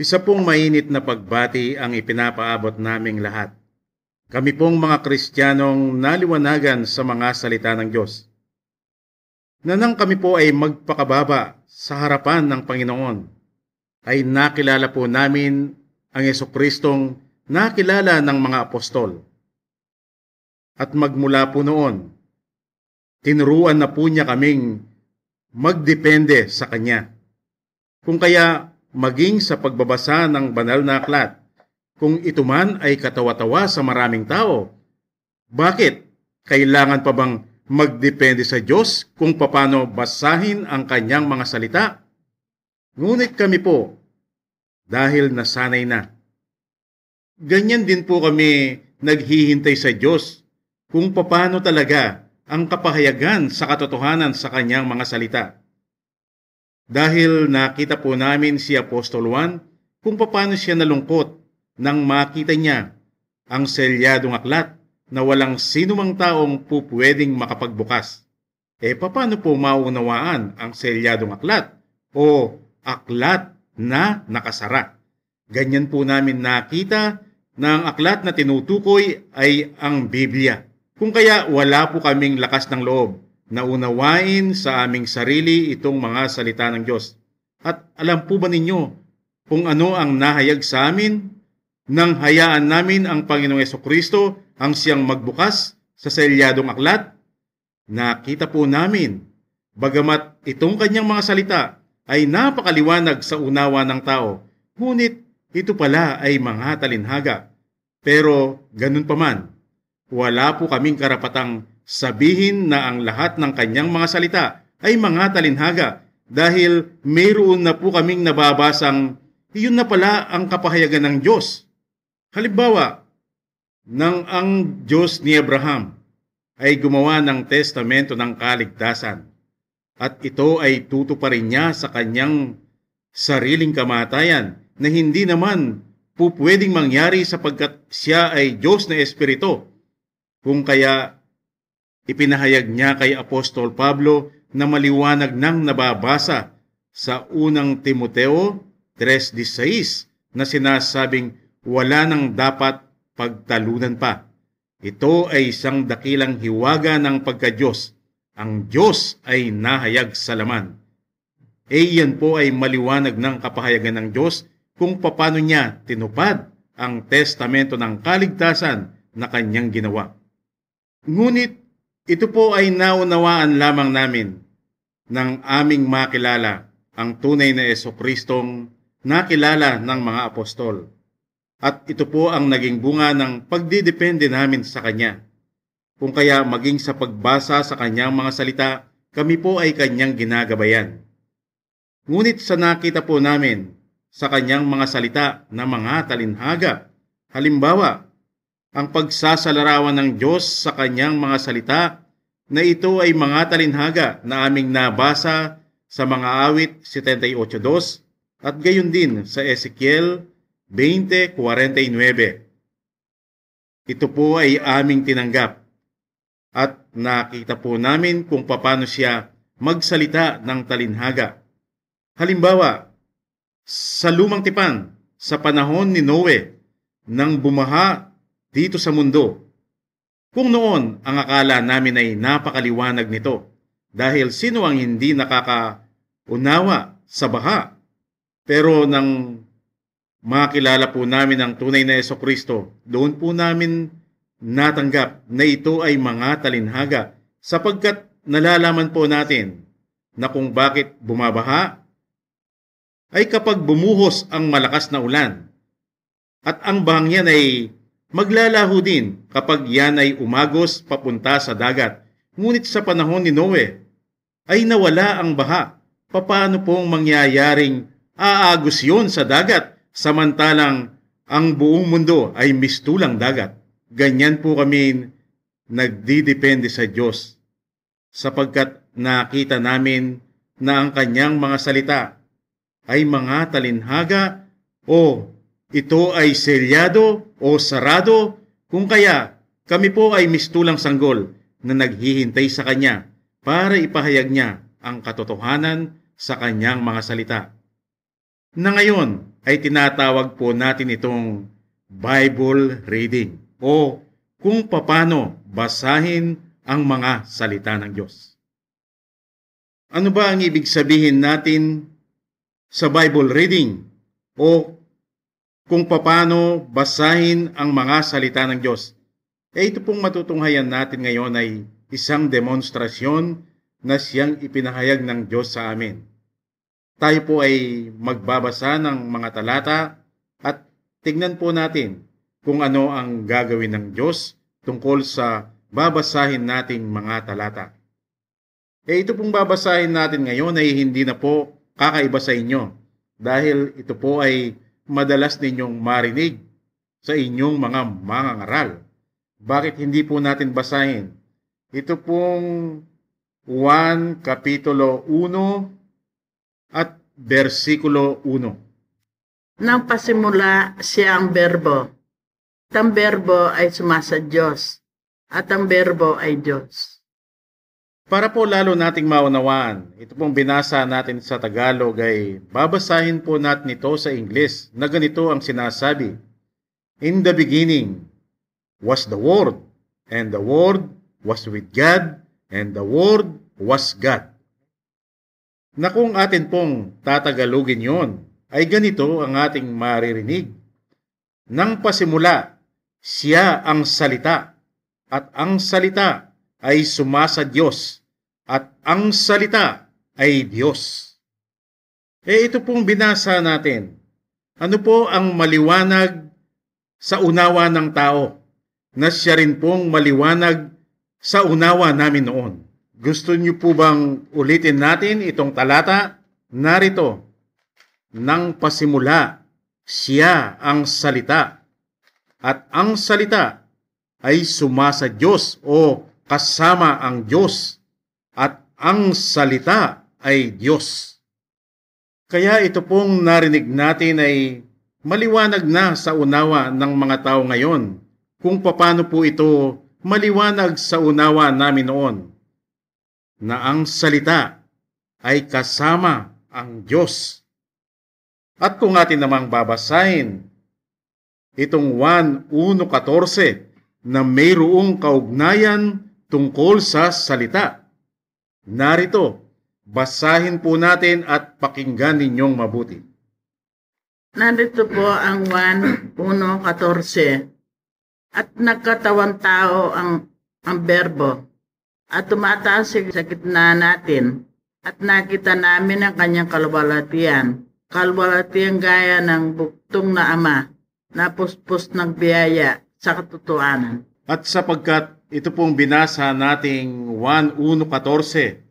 Isa pong mainit na pagbati ang ipinapaabot naming lahat. Kami pong mga Kristiyanong naliwanagan sa mga salita ng Diyos. Na nang kami po ay magpakababa sa harapan ng Panginoon, ay nakilala po namin ang Jesucristong nakilala ng mga apostol. At magmula po noon, tinuruan na po niya kaming magdepende sa Kanya. Kung kaya maging sa pagbabasa ng banal na aklat, kung ito man ay katawa-tawa sa maraming tao, bakit kailangan pa bang magdepende sa Diyos kung paano basahin ang Kanyang mga salita? Ngunit kami po, dahil nasanay na. Ganyan din po kami naghihintay sa Diyos kung paano talaga ang kapahayagan sa katotohanan sa Kanyang mga salita. Dahil nakita po namin si Apostol Juan kung paano siya nalungkot nang makita niya ang selyadong aklat na walang sinumang taong pupwedeng makapagbukas. Paano po maunawaan ang selyadong aklat o aklat na nakasara? Ganyan po namin nakita na ang aklat na tinutukoy ay ang Biblia. Kung kaya wala po kaming lakas ng loob na unawain sa aming sarili itong mga salita ng Diyos. At alam po ba ninyo kung ano ang nahayag sa amin nang hayaan namin ang Panginoong Jesucristo ang siyang magbukas sa selyadong aklat? Nakita po namin, bagamat itong kanyang mga salita ay napakaliwanag sa unawa ng tao, ngunit ito pala ay mga talinhaga. Pero ganun pa man, wala po kaming karapatang sabihin na ang lahat ng kanyang mga salita ay mga talinhaga dahil mayroon na po kaming nababasang iyon na pala ang kapahayagan ng Diyos. Halimbawa, nang ang Diyos ni Abraham ay gumawa ng testamento ng kaligtasan at ito ay tutuparin niya sa kanyang sariling kamatayan na hindi naman po pwedeng mangyari sapagkat siya ay Diyos na Espiritu. Kung kaya ipinahayag niya kay Apostol Pablo na maliwanag nang nababasa sa unang Timoteo 3:16 na sinasabing wala nang dapat pagtalunan pa. Ito ay isang dakilang hiwaga ng pagka-Diyos. Ang Diyos ay nahayag sa laman. Iyan po ay maliwanag ng kapahayagan ng Diyos kung paano niya tinupad ang testamento ng kaligtasan na kanyang ginawa. Ngunit ito po ay naunawaan lamang namin nang aming makilala ang tunay na Jesucristong nakilala ng mga apostol. At ito po ang naging bunga ng pagdidepende namin sa Kanya. Kung kaya maging sa pagbasa sa Kanyang mga salita, kami po ay Kanyang ginagabayan. Ngunit sa nakita po namin sa Kanyang mga salita na mga talinhaga, halimbawa, ang pagsasalarawan ng Diyos sa Kanyang mga salita na ito ay mga talinhaga na aming nabasa sa mga awit 78:2 at gayon din sa Ezekiel 20:49. Ito po ay aming tinanggap at nakita po namin kung paano siya magsalita ng talinhaga. Halimbawa, sa lumang tipan, sa panahon ni Noe, nang bumaha dito sa mundo. Kung noon ang akala namin ay napakaliwanag nito dahil sino ang hindi nakakaunawa sa baha. Pero nang makilala po namin ang tunay na Jesucristo, doon po namin natanggap na ito ay mga talinhaga sapagkat nalalaman po natin na kung bakit bumabaha ay kapag bumuhos ang malakas na ulan. At ang bahang yan ay maglalaho din kapag yan ay umagos papunta sa dagat. Ngunit sa panahon ni Noe ay nawala ang baha. Paano pong mangyayaring aagos yun sa dagat samantalang ang buong mundo ay mistulang dagat? Ganyan po kami nagdidepende sa Diyos sapagkat nakita namin na ang Kanyang mga salita ay mga talinhaga o ito ay selyado o sarado, kung kaya kami po ay mistulang sanggol na naghihintay sa Kanya para ipahayag niya ang katotohanan sa Kanyang mga salita. na ngayon ay tinatawag po natin itong Bible reading o kung paano basahin ang mga salita ng Diyos. Ano ba ang ibig sabihin natin sa Bible reading o kung paano basahin ang mga salita ng Diyos? Ito pong matutunghayan natin ngayon ay isang demonstrasyon na siyang ipinahayag ng Diyos sa amin. Tayo po ay magbabasa ng mga talata at tignan po natin kung ano ang gagawin ng Diyos tungkol sa babasahin nating mga talata. Ito pong babasahin natin ngayon ay hindi na po kakaiba sa inyo dahil ito po ay madalas ninyong marinig sa inyong mga mangangaral. Bakit hindi po natin basahin? Ito pong 1 Kapitulo 1 at versikulo 1. Nang pasimula siya ang berbo. At ang berbo ay sumasa Diyos. At ang berbo ay Diyos. Para po lalo nating maunawaan, ito pong binasa natin sa Tagalog ay babasahin po natin ito sa Ingles na ganito ang sinasabi. In the beginning was the Word, and the Word was with God, and the Word was God. Na kung atin pong tatagalugin yon, ay ganito ang ating maririnig. Nang pasimula, siya ang salita, at ang salita ay sumasa Diyos, at ang salita ay Diyos. Ito pong binasa natin. Ano po ang maliwanag sa unawa ng tao, na siya rin pong maliwanag sa unawa namin noon? Gusto niyo po bang ulitin natin itong talata? Narito, nang pasimula, siya ang salita, at ang salita ay sumasa Diyos o kasama ang Diyos, at ang salita ay Diyos. Kaya ito pong narinig natin ay maliwanag na sa unawa ng mga tao ngayon kung paano po ito maliwanag sa unawa namin noon, na ang salita ay kasama ang Diyos. At kung atin namang babasahin itong 1:14 na mayroong kaugnayan tungkol sa salita, narito, basahin po natin at pakinggan ninyong mabuti. Narito po ang 1:14. At nagkatawang tao ang berbo, at tumataas sa gitna natin, at nakita namin ang kanyang kalwalhatian gaya ng buktong na ama, na puspos ng biyaya sa katotohanan. At sapagkat ito pong binasa nating 1:14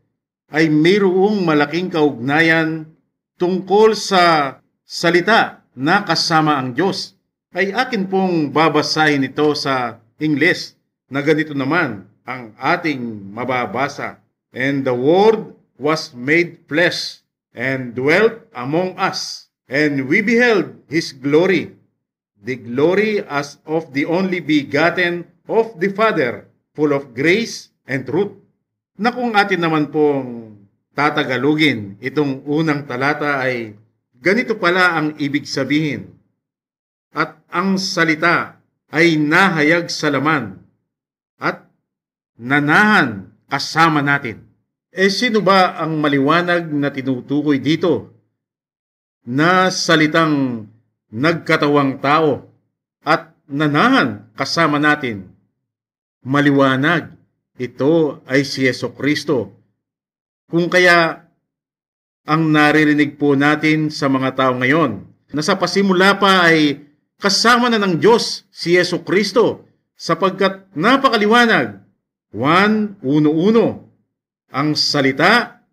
ay mayroong malaking kaugnayan tungkol sa salita na kasama ang Diyos, ay akin pong babasahin ito sa Ingles na ganito naman ang ating mababasa. And the Word was made flesh and dwelt among us, and we beheld His glory, the glory as of the only begotten of the Father, full of grace and truth. Na kung atin naman pong tatagalugin itong unang talata ay ganito pala ang ibig sabihin. At ang salita ay nahayag sa laman at nanahan kasama natin. Sino ba ang maliwanag na tinutukoy dito na salitang nagkatawang tao at nanahan kasama natin? Maliwanag, ito ay si Jesucristo. Kung kaya ang naririnig po natin sa mga tao ngayon na sa pasimula pa ay kasama na ng Diyos si Jesucristo, sapagkat napakaliwanag. 1:11 ang salita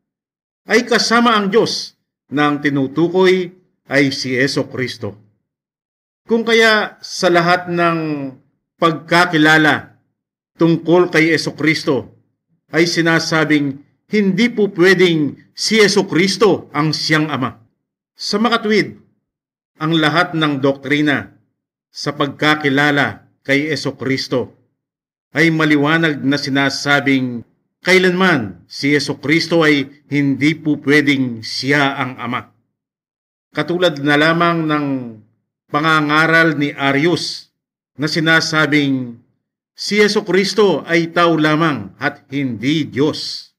ay kasama ang Diyos na ang tinutukoy ay si Jesucristo. Kung kaya sa lahat ng pagkakilala tungkol kay Jesucristo ay sinasabing hindi po pwedeng si Jesucristo ang siyang Ama. Sa makatwid, ang lahat ng doktrina sa pagkakilala kay Jesucristo ay maliwanag na sinasabing kailanman si Jesucristo ay hindi po pwedeng siya ang Ama. Katulad na lamang ng pangangaral ni Arius na sinasabing si Jesucristo ay tao lamang at hindi Diyos.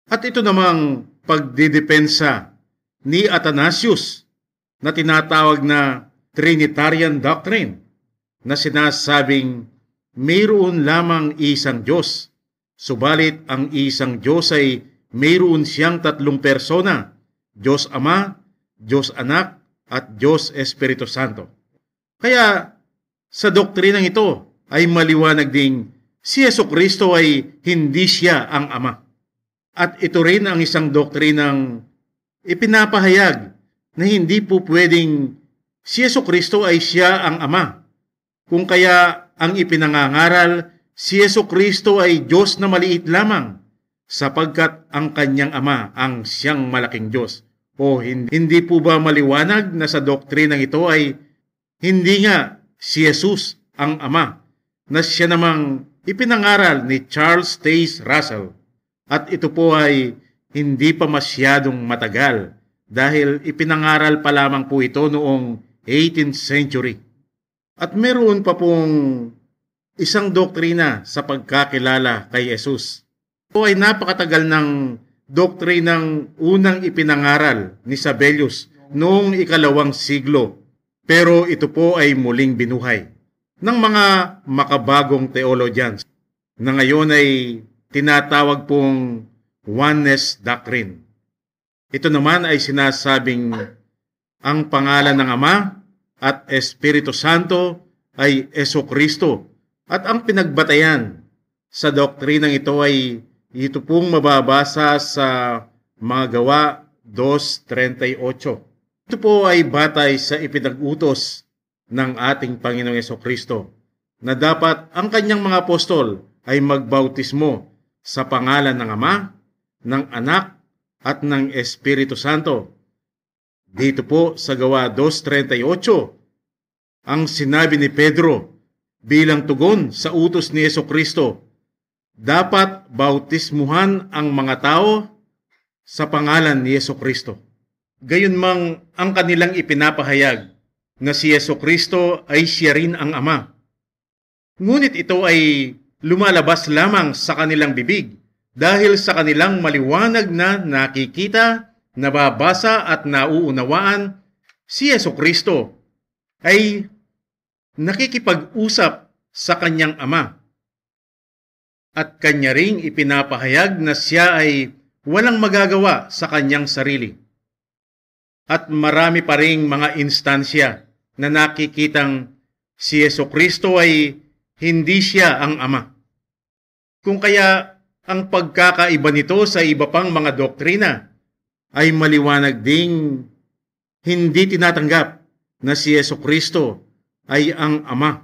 At ito namang pagdidepensa ni Athanasius na tinatawag na Trinitarian Doctrine na sinasabing mayroon lamang isang Diyos, subalit ang isang Diyos ay mayroon siyang tatlong persona, Diyos Ama, Diyos Anak, at Diyos Espiritu Santo. Kaya sa doktrinang ito ay maliwanag ding si Jesucristo ay hindi siya ang Ama. At ito rin ang isang doktrinang ipinapahayag na hindi po pwedeng si Jesucristo ay siya ang Ama. Kung kaya ang ipinangangaral, si Jesucristo ay Diyos na maliit lamang sapagkat ang kanyang Ama ang siyang malaking Diyos. O hindi po ba maliwanag na sa doktrinang ito ay hindi nga si Jesus ang Ama na siya namang ipinangaral ni Charles Taze Russell. At ito po ay hindi pa masyadong matagal dahil ipinangaral pa lamang po ito noong 18th century. At meron pa pong isang doktrina sa pagkakilala kay Jesus. Ito ay napakatagal ng doktrinang unang ipinangaral ni Sabellius noong 2nd siglo. Pero ito po ay muling binuhay ng mga makabagong theologians na ngayon ay tinatawag pong oneness doctrine. Ito naman ay sinasabing ang pangalan ng Ama at Espiritu Santo ay Jesucristo at ang pinagbatayan sa doktrinang ito ay ito pong mababasa sa mga Gawa 2:38. Ito po ay batay sa ipinag-utos ng ating Panginoong Jesucristo na dapat ang kanyang mga apostol ay magbautismo sa pangalan ng Ama, ng Anak at ng Espiritu Santo. Dito po sa Gawa 2:38, ang sinabi ni Pedro bilang tugon sa utos ni Jesucristo, dapat bautismuhan ang mga tao sa pangalan ni Jesucristo. Gayunmang ang kanilang ipinapahayag na si Jesucristo ay siya rin ang Ama. Ngunit ito ay lumalabas lamang sa kanilang bibig dahil sa kanilang maliwanag na nakikita, nababasa at nauunawaan, si Jesucristo ay nakikipag-usap sa kanyang Ama. At kanya ring ipinapahayag na siya ay walang magagawa sa kanyang sarili. At marami pa ring mga instansya na nakikitang si Jesucristo ay hindi siya ang Ama. Kung kaya ang pagkakaiba nito sa iba pang mga doktrina ay maliwanag ding hindi tinatanggap na si Jesucristo ay ang Ama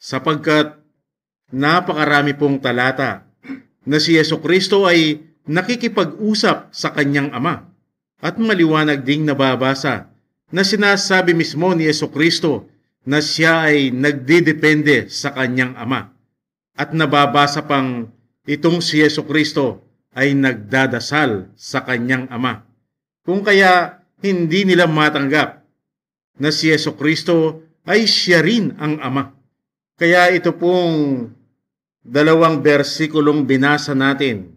sapagkat napakarami pong talata na si Jesucristo ay nakikipag-usap sa kanyang Ama at maliwanag ding nababasa na sinasabi mismo ni Jesucristo na siya ay nagdidepende sa kanyang Ama at nababasa pang itong si Jesucristo ay nagdadasal sa kanyang Ama. Kung kaya hindi nila matanggap na si Jesucristo ay siya rin ang Ama. Kaya ito pong dalawang bersikulong binasa natin,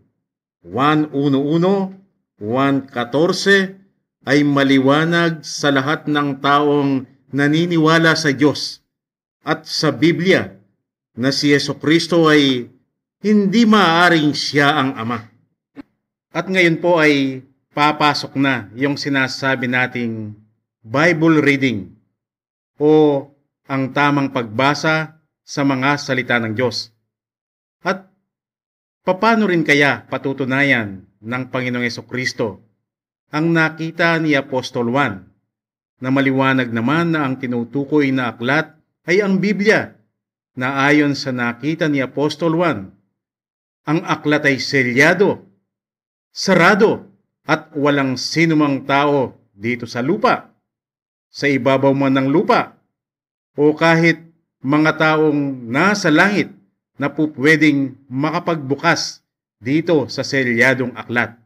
1:11, 1:14, ay maliwanag sa lahat ng taong naniniwala sa Diyos at sa Biblia na si Jesucristo ay hindi maaaring siya ang Ama. At ngayon po ay papasok na yung sinasabi nating Bible reading o ang tamang pagbasa sa mga salita ng Diyos. At paano rin kaya patutunayan ng Panginoong Jesucristo ang nakita ni Apostol Juan na maliwanag naman na ang tinutukoy na aklat ay ang Biblia na ayon sa nakita ni Apostol Juan, ang aklat ay selyado, sarado at walang sinumang tao dito sa lupa, sa ibabaw man ng lupa, o kahit mga taong nasa langit na po pwedeng makapagbukas dito sa selyadong aklat.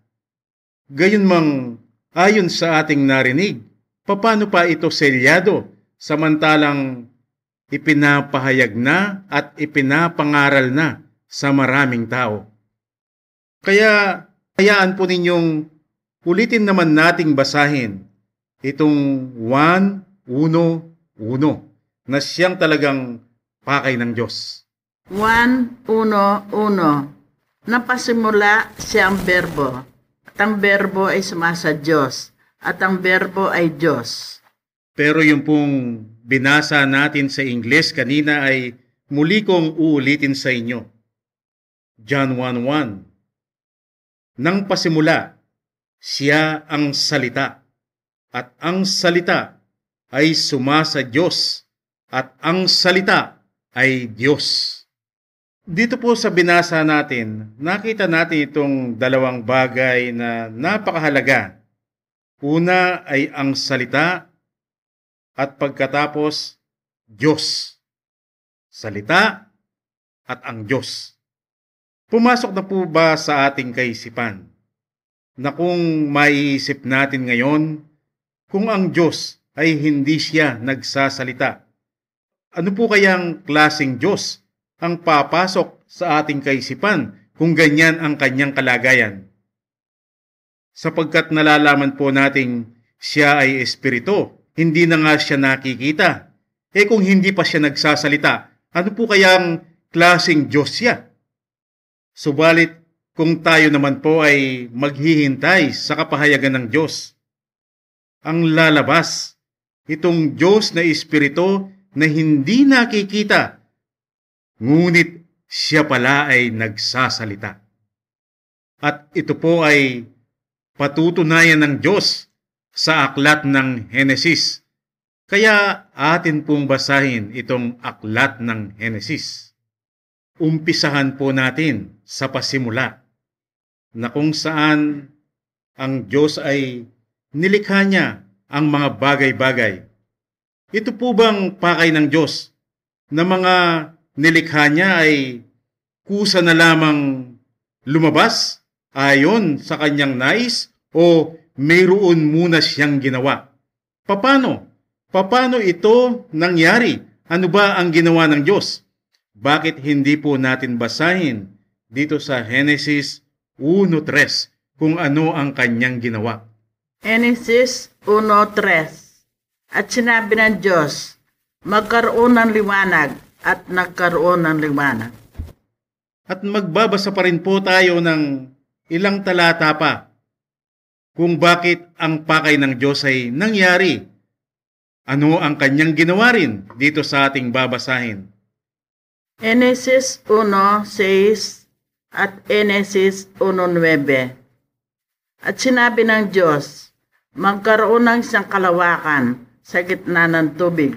Gayunmang ayon sa ating narinig Paano pa ito selyado samantalang ipinapahayag na at ipinapangaral na sa maraming tao? Kaya hayaan po ninyong ulitin naman nating basahin itong 1:1:1 na siyang talagang pakay ng Diyos. 1:1. Napasimula siyang berbo, at ang berbo ay sumasa Diyos, at ang berbo ay Diyos. Pero yung pong binasa natin sa Ingles kanina ay muli kong uulitin sa inyo. John 1:1. Nang pasimula, siya ang salita, at ang salita ay sumasa Diyos, at ang salita ay Diyos. Dito po sa binasa natin, nakita natin itong dalawang bagay na napakahalaga. Una ay ang salita at pagkatapos Diyos. Salita at ang Diyos. Pumasok na po ba sa ating kaisipan na kung maiisip natin ngayon, kung ang Diyos ay hindi siya nagsasalita, ano po kayang klaseng Diyos ang papasok sa ating kaisipan kung ganyan ang kanyang kalagayan? Sapagkat nalalaman po nating siya ay espiritu, hindi na nga siya nakikita. Kung hindi pa siya nagsasalita, ano po kayang klaseng Diyos siya? Subalit, kung tayo naman po ay maghihintay sa kapahayagan ng Diyos, ang lalabas, itong Diyos na espiritu na hindi nakikita, ngunit siya pala ay nagsasalita. At ito po ay patutunayan ng Diyos sa aklat ng Henesis. Kaya atin pong basahin itong aklat ng Henesis. Umpisahan po natin sa pasimula na kung saan ang Diyos ay nilikha niya ang mga bagay-bagay. Ito po bang pakay ng Diyos na mga nilikha niya ay kusa na lamang lumabas ayon sa kanyang nais o mayroon muna siyang ginawa? Paano? Paano ito nangyari? Ano ba ang ginawa ng Diyos? Bakit hindi po natin basahin dito sa Henesis 1:3 kung ano ang kanyang ginawa? Henesis 1:3. At sinabi ng Diyos, magkaroon ng liwanag, at nagkaroon ng liwanag. At magbabasa pa rin po tayo ng ilang talata pa kung bakit ang pakay ng Diyos ay nangyari. Ano ang kanyang ginawa rin dito sa ating babasahin? Henesis 1:6 at Henesis 1:9. At sinabi ng Diyos, magkaroon ng isang kalawakan sa gitna ng tubig,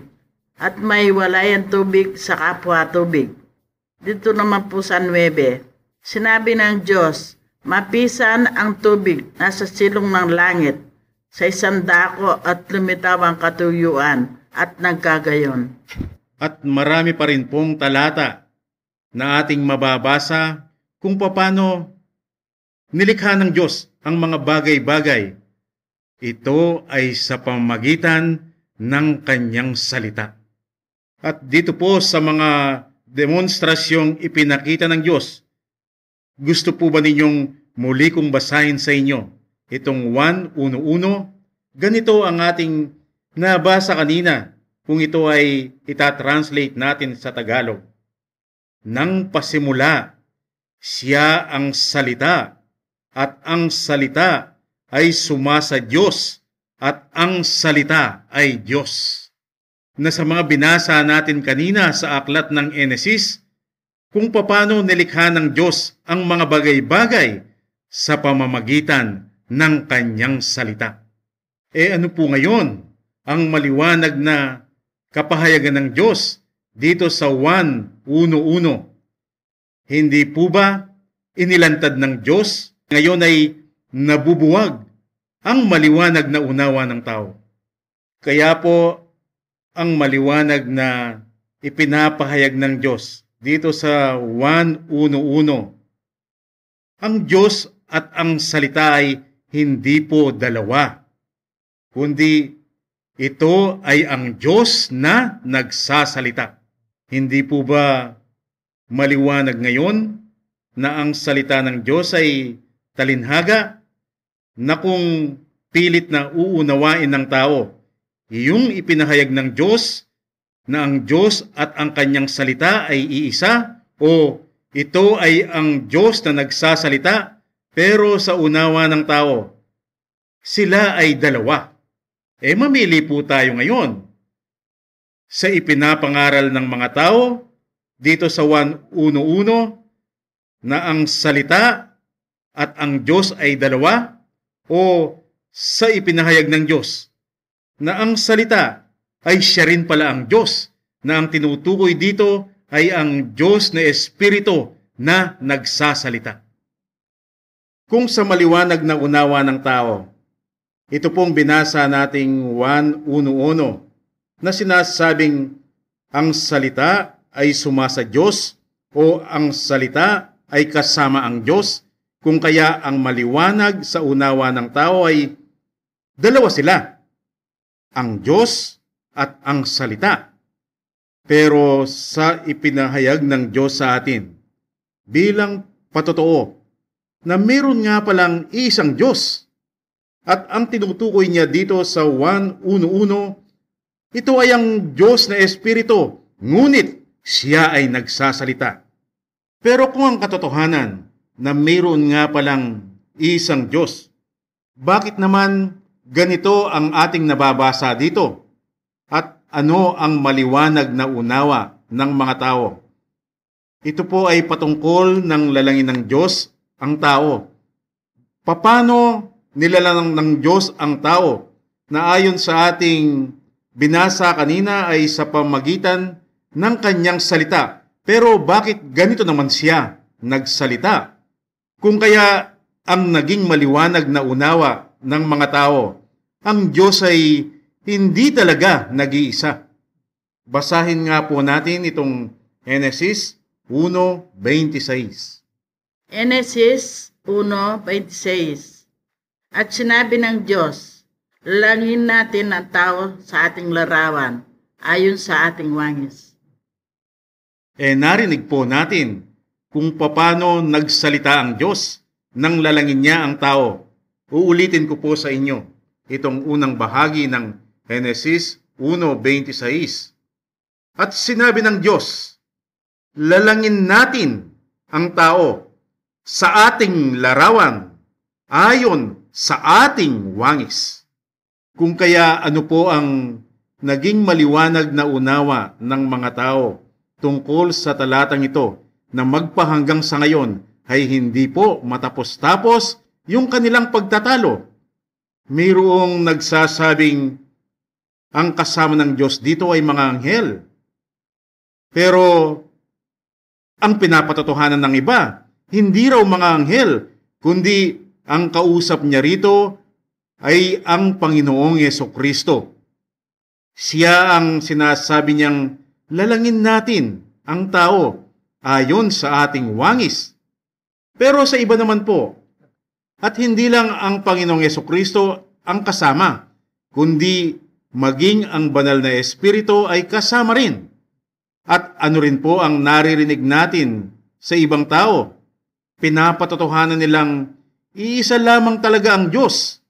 at may walay ang tubig sa kapwa tubig. Dito naman po sa 9, sinabi ng Diyos, mapisan ang tubig nasa silong ng langit sa isang dako at lumitaw ang katuyuan, at nagkagayon. At marami pa rin pong talata na ating mababasa kung paano nilikha ng Diyos ang mga bagay-bagay. Ito ay sa pamamagitan ng kanyang salita. At dito po sa mga demonstrasyong ipinakita ng Diyos, gusto po ba ninyong muli kong basahin sa inyo itong 1:1:1? Ganito ang ating nabasa kanina kung ito ay itatranslate natin sa Tagalog. Nang pasimula, siya ang salita, at ang salita ay sumasa Diyos, at ang salita ay Diyos. Na sa mga binasa natin kanina sa aklat ng Henesis, kung paano nilikha ng Diyos ang mga bagay-bagay sa pamamagitan ng kanyang salita. Ano po ngayon ang maliwanag na kapahayagan ng Diyos dito sa 1:1:1? Hindi po ba inilantad ng Diyos ngayon ay nabubuwag ang maliwanag na unawa ng tao? Kaya po ang maliwanag na ipinapahayag ng Diyos dito sa 1:1:1. Ang Diyos at ang salita ay hindi po dalawa, kundi ito ay ang Diyos na nagsasalita. Hindi po ba maliwanag ngayon na ang salita ng Diyos ay talinhaga na kung pilit na uunawain ng tao yung ipinahayag ng Diyos na ang Diyos at ang kanyang salita ay iisa, o ito ay ang Diyos na nagsasalita pero sa unawa ng tao sila ay dalawa. Mamili po tayo ngayon sa ipinapangaral ng mga tao dito sa 1:1 na ang salita at ang Diyos ay dalawa, o sa ipinahayag ng Diyos na ang salita ay siya rin pala ang Diyos, na ang tinutukoy dito ay ang Diyos na Espiritu na nagsasalita. Kung sa maliwanag na unawa ng tao, ito pong binasa nating 1:1 na sinasabing ang salita ay sumasa Diyos o ang salita ay kasama ang Diyos, kung kaya ang maliwanag sa unawa ng tao ay dalawa sila, ang Diyos at ang salita. Pero sa ipinahayag ng Diyos sa atin bilang patotoo na meron nga palang isang Diyos, at ang tinutukoy niya dito sa 1:1, ito ay ang Diyos na Espiritu, ngunit siya ay nagsasalita. Pero kung ang katotohanan na mayroon nga palang isang Diyos, bakit naman ganito ang ating nababasa dito? At ano ang maliwanag na unawa ng mga tao? Ito po ay patungkol ng lalangin ng Diyos ang tao. Paano nilalang ng Diyos ang tao, na ayon sa ating binasa kanina ay sa pamagitan ng kanyang salita. Pero bakit ganito naman siya nagsalita? Kung kaya ang naging maliwanag na unawa ng mga tao, ang Diyos ay hindi talaga nag-iisa. Basahin nga po natin itong Genesis 1:26. Genesis 1:26. At sinabi ng Diyos, lalangin natin ang tao sa ating larawan, ayon sa ating wangis. Narinig po natin kung paano nagsalita ang Diyos nang lalangin niya ang tao. Uulitin ko po sa inyo itong unang bahagi ng Genesis 1:26. At sinabi ng Diyos, lalangin natin ang tao sa ating larawan, ayon sa ating wangis. Kung kaya ano po ang naging maliwanag na unawa ng mga tao tungkol sa talatang ito na magpahanggang sa ngayon ay hindi po matapos-tapos yung kanilang pagtatalo. Mayroong nagsasabing ang kasama ng Diyos dito ay mga anghel. Pero ang pinapatotohanan ng iba, hindi raw mga anghel, kundi ang kausap niya rito ay ang Panginoong Yesukristo. Siya ang sinasabi niyang lalangin natin ang tao ayon sa ating wangis. Pero sa iba naman po, at hindi lang ang Panginoong Yesukristo ang kasama, kundi maging ang banal na Espiritu ay kasama rin. At ano rin po ang naririnig natin sa ibang tao? Pinapatotohanan nilang iisa lamang talaga ang Diyos.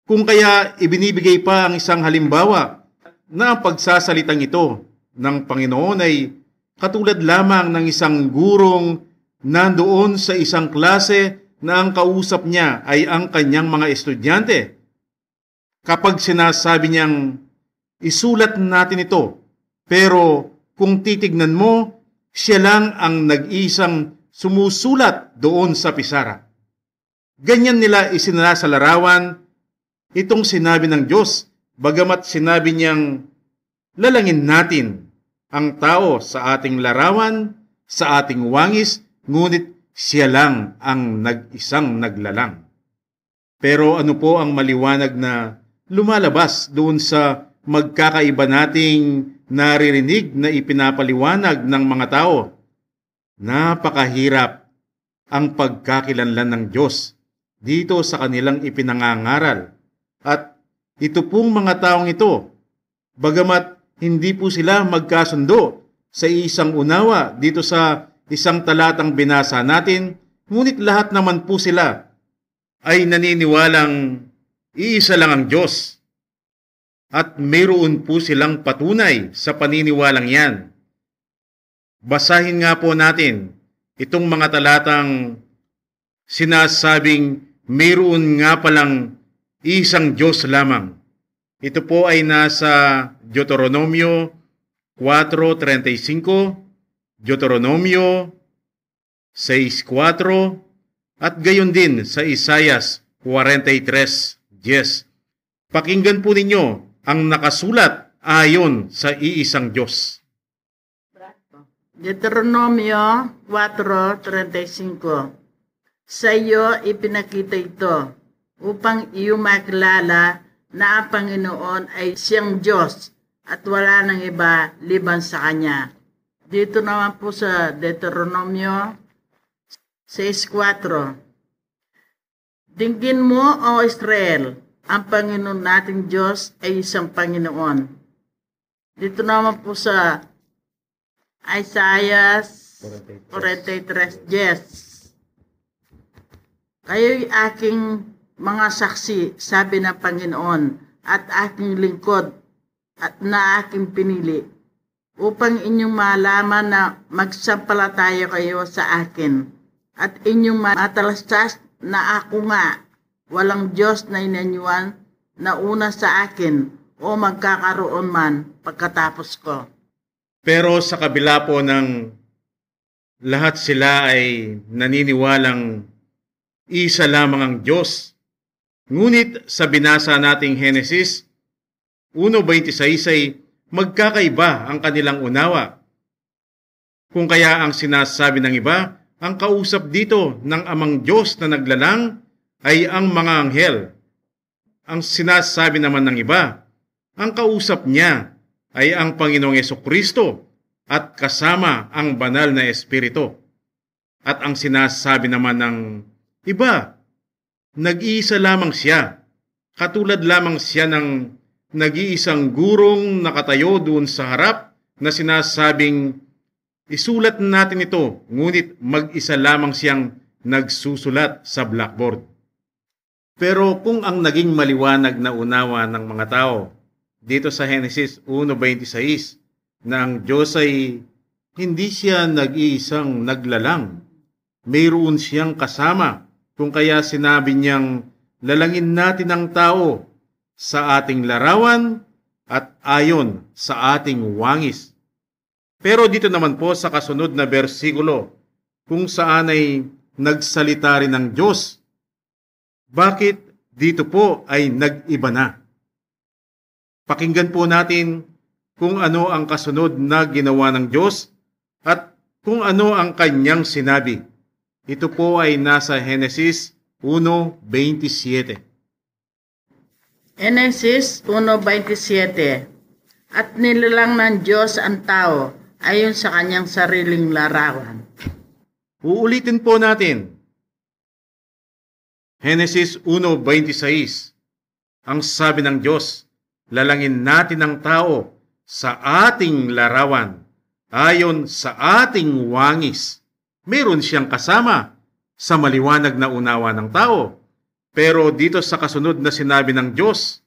Kung kaya ibinibigay pa ang isang halimbawa na ang pagsasalitang ito ng Panginoon ay katulad lamang ng isang gurong nandoon sa isang klase na ang kausap niya ay ang kanyang mga estudyante. Kapag sinasabi niyang isulat natin ito, pero kung titignan mo, siya lang ang nag-isang sumusulat doon sa pisara. Ganyan nila isinala sa larawan itong sinabi ng Diyos, bagamat sinabi niyang lalangin natin ang tao sa ating larawan, sa ating wangis, ngunit siya lang ang nag-isang naglalang. Pero ano po ang maliwanag na lumalabas doon sa magkakaiba nating naririnig na ipinapaliwanag ng mga tao? Napakahirap ang pagkakilanlan ng Diyos dito sa kanilang ipinangangaral. At ito pong mga taong ito, bagamat hindi po sila magkasundo sa isang unawa dito sa isang talatang binasa natin, ngunit lahat naman po sila ay naniniwalang iisa lang ang Diyos. At mayroon po silang patunay sa paniniwalang yan. Basahin nga po natin itong mga talatang sinasabing mayroon nga palang isang Diyos lamang. Ito po ay nasa Deuteronomio 4:35, Deuteronomio 6:4, at gayon din sa Isaias 43:10. Pakinggan po ninyo ang nakasulat ayon sa iisang Diyos. Deuteronomio 4:35. Sa iyo ipinakita ito upang iyo makilala na ang Panginoon ay siyang Diyos at wala nang iba liban sa Kanya. Dito naman po sa Deuteronomio 6:4. Dinggin mo, O Israel, ang Panginoon nating Diyos ay isang Panginoon. Dito naman po sa Isaiah 43:10. Kayo'y aking mga saksi, sabi ng Panginoon, at aking lingkod, at na aking pinili, upang inyong malaman na magsampalataya kayo sa akin, at inyong matalastas na ako nga, walang Diyos na inanyuan na una sa akin, o magkakaroon man pagkatapos ko. Pero sa kabila po ng lahat sila ay naniniwalang isa lamang ang Diyos. Ngunit sa binasa nating Henesis 1:26 ay magkakaiba ang kanilang unawa. Kung kaya ang sinasabi ng iba, ang kausap dito ng amang Diyos na naglalang ay ang mga anghel. Ang sinasabi naman ng iba, ang kausap niya ay ang Panginoong Jesucristo at kasama ang banal na Espiritu. At ang sinasabi naman ng iba, nag-iisa lamang siya, katulad lamang siya ng nag-iisang gurong nakatayo doon sa harap na sinasabing, isulat natin ito, ngunit mag-isa lamang siyang nagsusulat sa blackboard. Pero kung ang naging maliwanag na unawa ng mga tao dito sa Henesis 1:26 na ang Diyos ay hindi siya nag-iisang naglalang, mayroon siyang kasama, kung kaya sinabi niyang lalangin natin ang tao sa ating larawan at ayon sa ating wangis. Pero dito naman po sa kasunod na bersikulo, kung saan ay nagsalita rin ng Diyos, bakit dito po ay nag-iba na? Pakinggan po natin kung ano ang kasunod na ginawa ng Diyos at kung ano ang kanyang sinabi. Ito po ay nasa Henesis 1:27. Henesis 1:27. At nilalang ng Diyos ang tao ayon sa kanyang sariling larawan. Uulitin po natin. Henesis 1:26. Ang sabi ng Diyos, lalangin natin ang tao sa ating larawan, ayon sa ating wangis. Meron siyang kasama sa maliwanag na unawa ng tao. Pero dito sa kasunod na sinabi ng Diyos,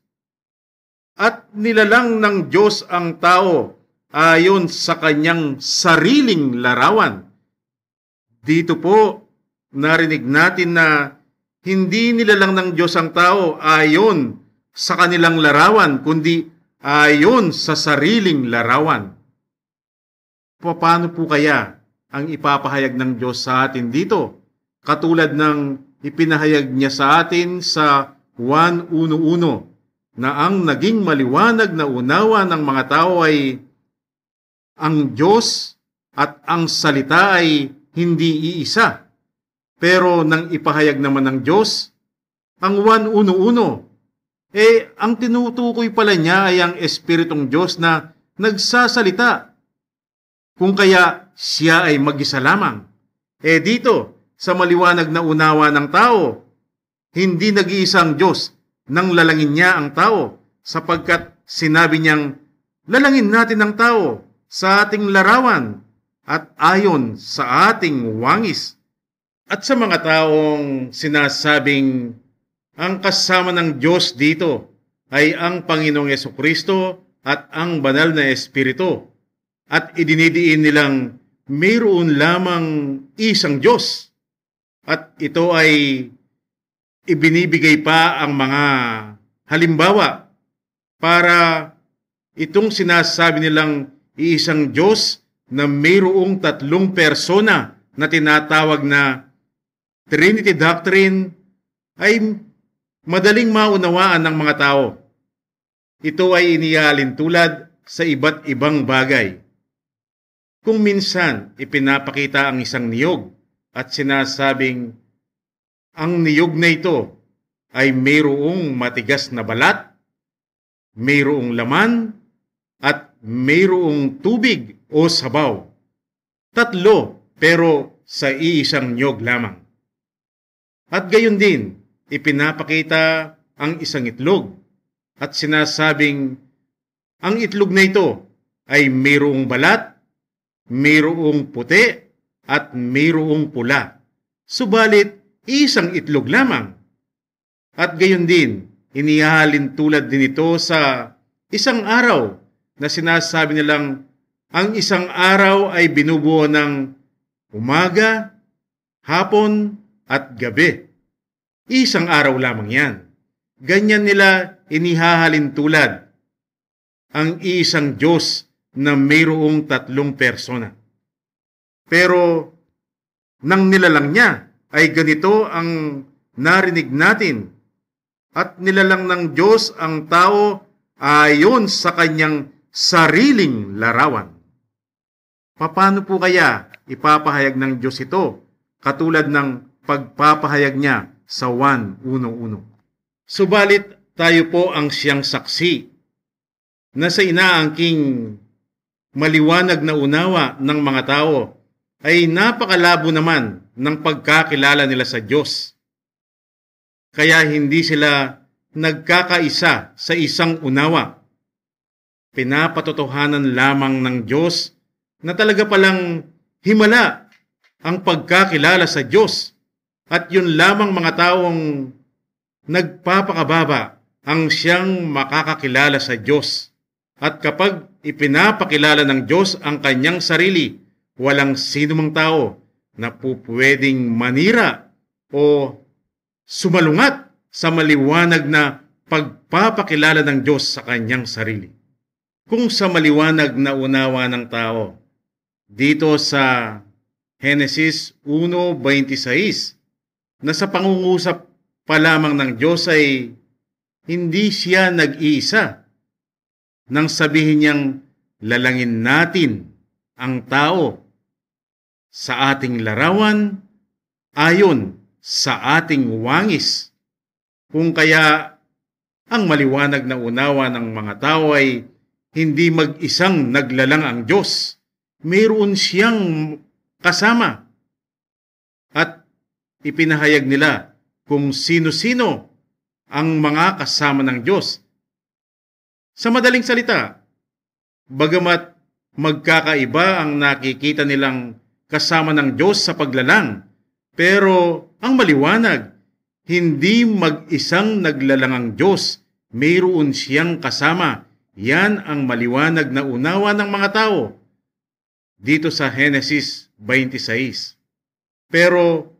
at nilalang ng Diyos ang tao ayon sa kanyang sariling larawan. Dito po, narinig natin na hindi nilalang ng Diyos ang tao ayon sa kanilang larawan, kundi ayon sa sariling larawan. Paano po kaya ang ipapahayag ng Diyos sa atin dito? Katulad ng ipinahayag niya sa atin sa 1:1 na ang naging maliwanag na unawa ng mga tao ay ang Diyos at ang salita ay hindi iisa. Pero nang ipahayag naman ng Diyos, ang 1:1, ang tinutukoy pala niya ay ang Espiritong Diyos na nagsasalita. Kung kaya siya ay mag-isa lamang. Dito, sa maliwanag na unawa ng tao, hindi nag-iisang Diyos nang lalangin niya ang tao. sapagkat sinabi niyang, lalangin natin ang tao sa ating larawan at ayon sa ating wangis. At sa mga taong sinasabing ang kasama ng Diyos dito ay ang Panginoong Yesukristo at ang banal na Espiritu, at idinidiin nilang mayroon lamang isang Diyos, at ito ay ibinibigay pa ang mga halimbawa para itong sinasabi nilang iisang Diyos na mayroong tatlong persona na tinatawag na Trinity Doctrine ay madaling maunawaan ng mga tao. Ito ay inialin tulad sa iba't ibang bagay. Kung minsan ipinapakita ang isang niyog at sinasabing ang niyog na ito ay mayroong matigas na balat, mayroong laman, at mayroong tubig o sabaw. Tatlo pero sa iisang niyog lamang. At gayon din, ipinapakita ang isang itlog at sinasabing ang itlog na ito ay mayroong balat, mayroong puti, at mayroong pula. Subalit, isang itlog lamang. At gayon din, inihalin tulad din ito sa isang araw na sinasabi nilang ang isang araw ay binubuo ng umaga, hapon, at gabi. Isang araw lamang yan. Ganyan nila inihahalin tulad ang isang Diyos na mayroong tatlong persona. Pero nang nilalang niya ay ganito ang narinig natin, at nilalang ng Diyos ang tao ayon sa kanyang sariling larawan. Paano po kaya ipapahayag ng Diyos ito katulad ng pagpapahayag niya sa 1:1? Subalit tayo po ang siyang saksi na sa inaangking maliwanag na unawa ng mga tao ay napakalabo naman ng pagkakilala nila sa Diyos. Kaya hindi sila nagkakaisa sa isang unawa. Pinapatotohanan lamang ng Diyos na talaga palang himala ang pagkakilala sa Diyos, at yun lamang mga taong nagpapakababa ang siyang makakakilala sa Diyos. At kapag ipinapakilala ng Diyos ang kanyang sarili, walang sinumang tao na pupwedeng manira o sumalungat sa maliwanag na pagpapakilala ng Diyos sa kanyang sarili. Kung sa maliwanag na unawa ng tao, dito sa Genesis 1:26, na sa pangungusap pa lamang ng Diyos ay hindi siya nag-iisa nang sabihin niyang lalangin natin ang tao sa ating larawan ayon sa ating wangis. Kung kaya ang maliwanag na unawa ng mga tao ay hindi mag-isang naglalang ang Diyos, mayroon siyang kasama, at ipinahayag nila kung sino-sino ang mga kasama ng Diyos. Sa madaling salita, bagamat magkakaiba ang nakikita nilang kasama ng Diyos sa paglalang, pero ang maliwanag, hindi mag-isang naglalang ang Diyos, mayroon siyang kasama. Yan ang maliwanag na unawa ng mga tao dito sa Genesis 26. Pero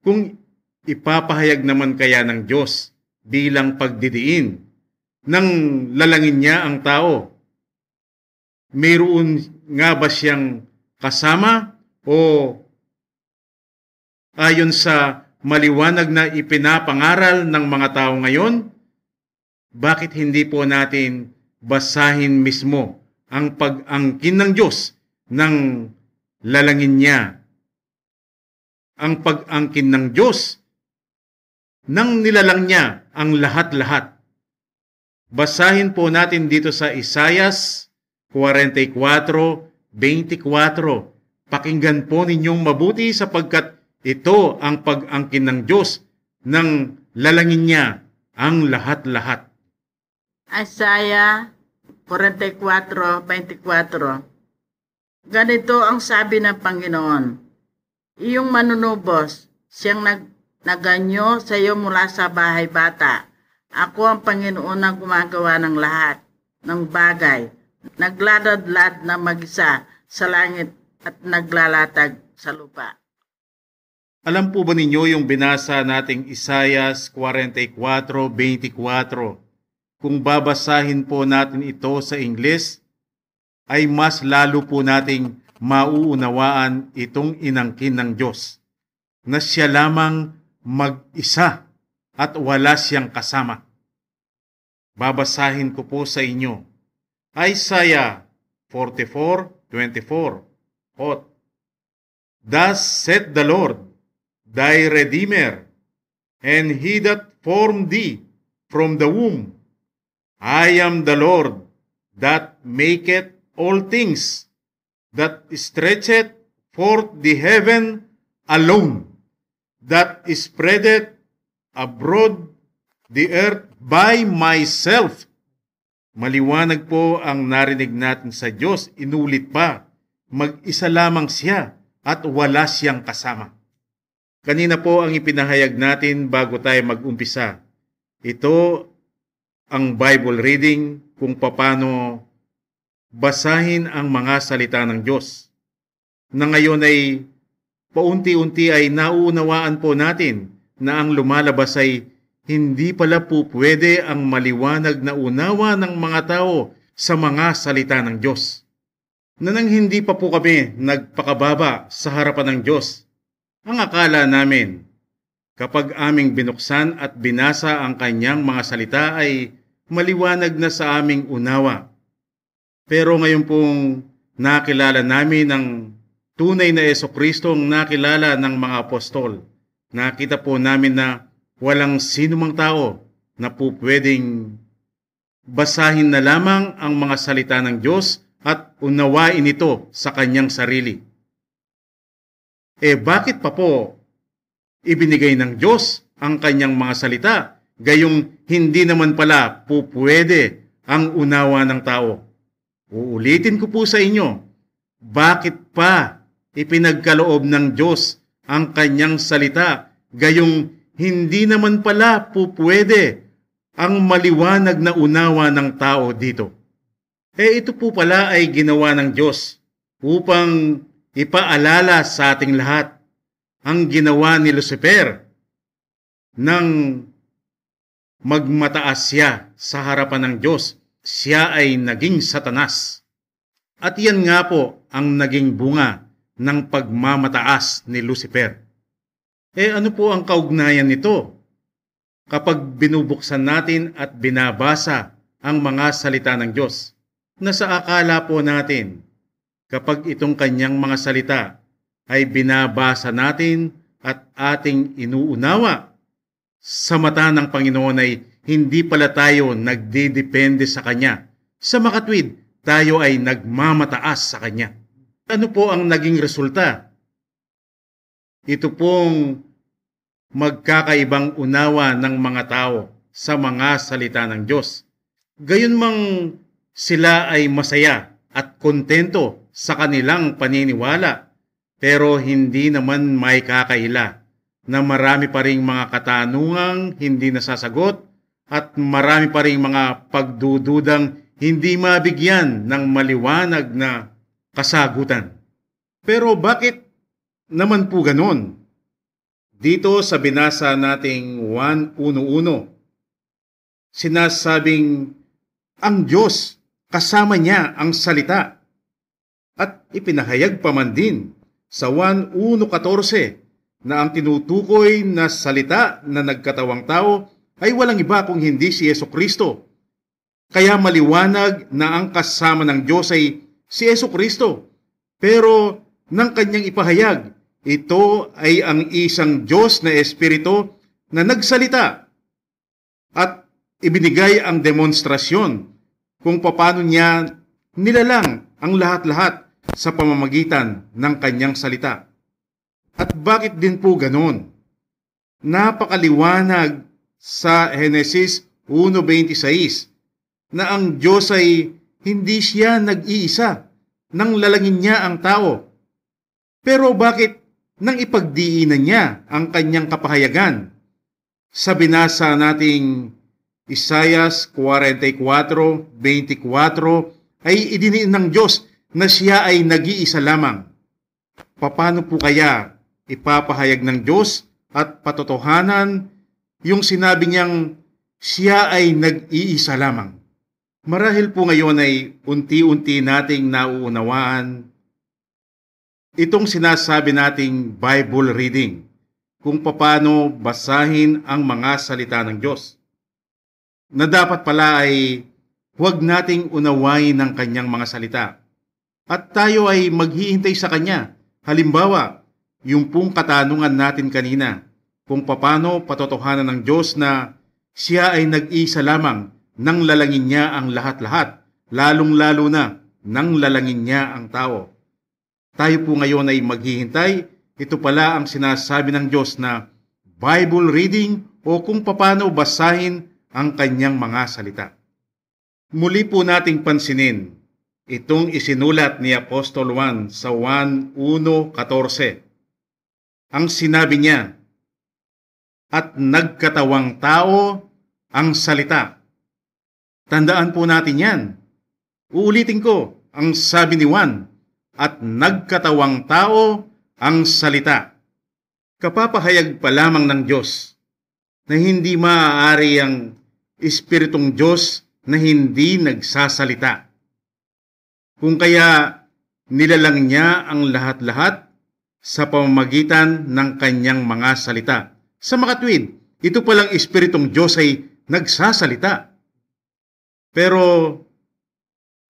kung ipapahayag naman kaya ng Diyos bilang pagdidiin nang lalangin niya ang tao, mayroon nga ba siyang kasama o ayon sa maliwanag na ipinapangaral ng mga tao ngayon? Bakit hindi po natin basahin mismo ang pag-angkin ng Diyos nang lalangin niya? Ang pag-angkin ng Diyos nang nilalang niya ang lahat-lahat. Basahin po natin dito sa Isaias 44:24. Pakinggan po ninyong mabuti sapagkat ito ang pag-angkin ng Diyos nang lalangin niya ang lahat-lahat. Isaiah 44:24. Ganito ang sabi ng Panginoon, iyong manunubos, siyang naganyo sa iyo mula sa bahay bata. Ako ang Panginoon na gumagawa ng lahat ng bagay, nagladadlad na mag-isa sa langit at naglalatag sa lupa. Alam po ba ninyo yung binasa nating Isaiah 44:24? Kung babasahin po natin ito sa Ingles, ay mas lalo po nating mauunawaan itong inangkin ng Diyos, na siya lamang mag-isa at wala siyang kasama. Babasahin ko po sa inyo. Isaiah 44:24. Thus saith the Lord, thy Redeemer, and he that formed thee from the womb. I am the Lord that maketh all things, that stretcheth forth the heaven alone, that spreadeth abroad the earth by myself. Maliwanag po ang narinig natin sa Diyos. Inulit pa, mag-isa lamang siya at wala siyang kasama. Kanina po ang ipinahayag natin bago tayo mag-umpisa. Ito ang Bible reading kung paano basahin ang mga salita ng Diyos. Na ngayon ay paunti-unti ay nauunawaan po natin na ang lumalabas ay hindi pala po pwede ang maliwanag na unawa ng mga tao sa mga salita ng Diyos. Na nang hindi pa po kami nagpakababa sa harapan ng Diyos, ang akala namin kapag aming binuksan at binasa ang kanyang mga salita ay maliwanag na sa aming unawa. Pero ngayon pong nakilala namin ang tunay na Jesucristong nakilala ng mga apostol, nakita po namin na walang sinumang tao na po pwedeng basahin na lamang ang mga salita ng Diyos at unawain ito sa kanyang sarili. Bakit pa po ibinigay ng Diyos ang kanyang mga salita, gayong hindi naman pala po pwede ang unawa ng tao? Uulitin ko po sa inyo, bakit pa ipinagkaloob ng Diyos ang kanyang salita, gayong hindi naman pala po pwede ang maliwanag na unawa ng tao dito? Ito po pala ay ginawa ng Diyos upang ipaalala sa ating lahat ang ginawa ni Lucifer nang magmataas siya sa harapan ng Diyos. Siya ay naging Satanas. At yan nga po ang naging bunga ng pagmamataas ni Lucifer. Ano po ang kaugnayan nito? Kapag binubuksan natin at binabasa ang mga salita ng Diyos, nasa akala po natin, kapag itong kanyang mga salita ay binabasa natin at ating inuunawa, sa mata ng Panginoon ay hindi pala tayo nagdidepende sa Kanya. Sa makatwid, tayo ay nagmamataas sa Kanya. Ano po ang naging resulta? Ito pong magkakaibang unawa ng mga tao sa mga salita ng Diyos. Gayunmang sila ay masaya at kontento sa kanilang paniniwala, pero hindi naman may kakaila na marami pa ring mga katanungang hindi nasasagot at marami pa ring mga pagdududang hindi mabigyan ng maliwanag na kasagutan. Pero bakit naman po ganon? Dito sa binasa nating 1:1, sinasabing ang Diyos kasama niya ang salita. At ipinahayag pa man din sa 1:14 na ang tinutukoy na salita na nagkatawang tao ay walang iba kung hindi si Jesucristo. Kaya maliwanag na ang kasama ng Diyos ay si Jesucristo. Pero nang kanyang ipahayag, ito ay ang isang Diyos na Espiritu na nagsalita at ibinigay ang demonstrasyon kung paano niya nilalang ang lahat-lahat sa pamamagitan ng kanyang salita. At bakit din po ganon? Napakaliwanag sa Genesis 1:26 na ang Diyos ay hindi siya nag-iisa nang lalangin niya ang tao. Pero bakit nang ipagdiinan niya ang kanyang kapahayagan? Sa binasa nating Isaias 44:24 ay idiniin ng Diyos na siya ay nag-iisa lamang. Paano po kaya ipapahayag ng Diyos at patotohanan yung sinabi niyang siya ay nag-iisa lamang? Marahil po ngayon ay unti-unti nating nauunawaan itong sinasabi nating Bible reading, kung paano basahin ang mga salita ng Diyos. Na dapat pala ay huwag nating unawain ang kanyang mga salita. At tayo ay maghihintay sa kanya. Halimbawa, yung pong katanungan natin kanina, kung paano patotohanan ng Diyos na siya ay nag-iisa lamang nang lalangin niya ang lahat-lahat, lalong-lalo na nang lalangin niya ang tao. Tayo po ngayon ay maghihintay. Ito pala ang sinasabi ng Diyos na Bible reading o kung paano basahin ang kanyang mga salita. Muli po nating pansinin itong isinulat ni Apostol Juan sa Juan 1:14. Ang sinabi niya, at nagkatawang tao ang salita. Tandaan po natin yan. Uulitin ko, ang sabi ni Juan, at nagkatawang tao ang salita. Kapapahayag pa lamang ng Diyos na hindi maaari ang Espiritong Diyos na hindi nagsasalita. Kung kaya nilalang niya ang lahat-lahat sa pamamagitan ng kanyang mga salita. Sa makatwid, ito palang Espiritong Diyos ay nagsasalita. Pero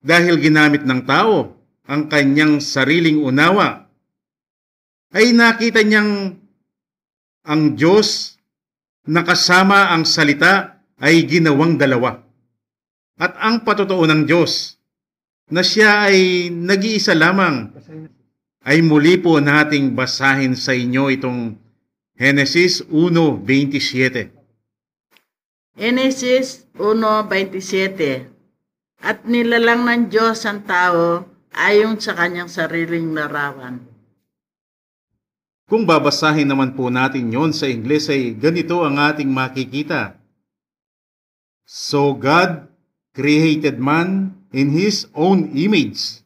dahil ginamit ng tao ang kanyang sariling unawa, ay nakita niyang ang Diyos na kasama ang salita ay ginawang dalawa. At ang patotoo ng Diyos na siya ay nag-iisa lamang, ay muli po nating basahin sa inyo itong Genesis 1:27. Genesis 1:27. At nilalang ng Diyos ang tao ayon sa kanyang sariling larawan. Kung babasahin naman po natin yon sa Ingles ay ganito ang ating makikita. So God created man in His own image.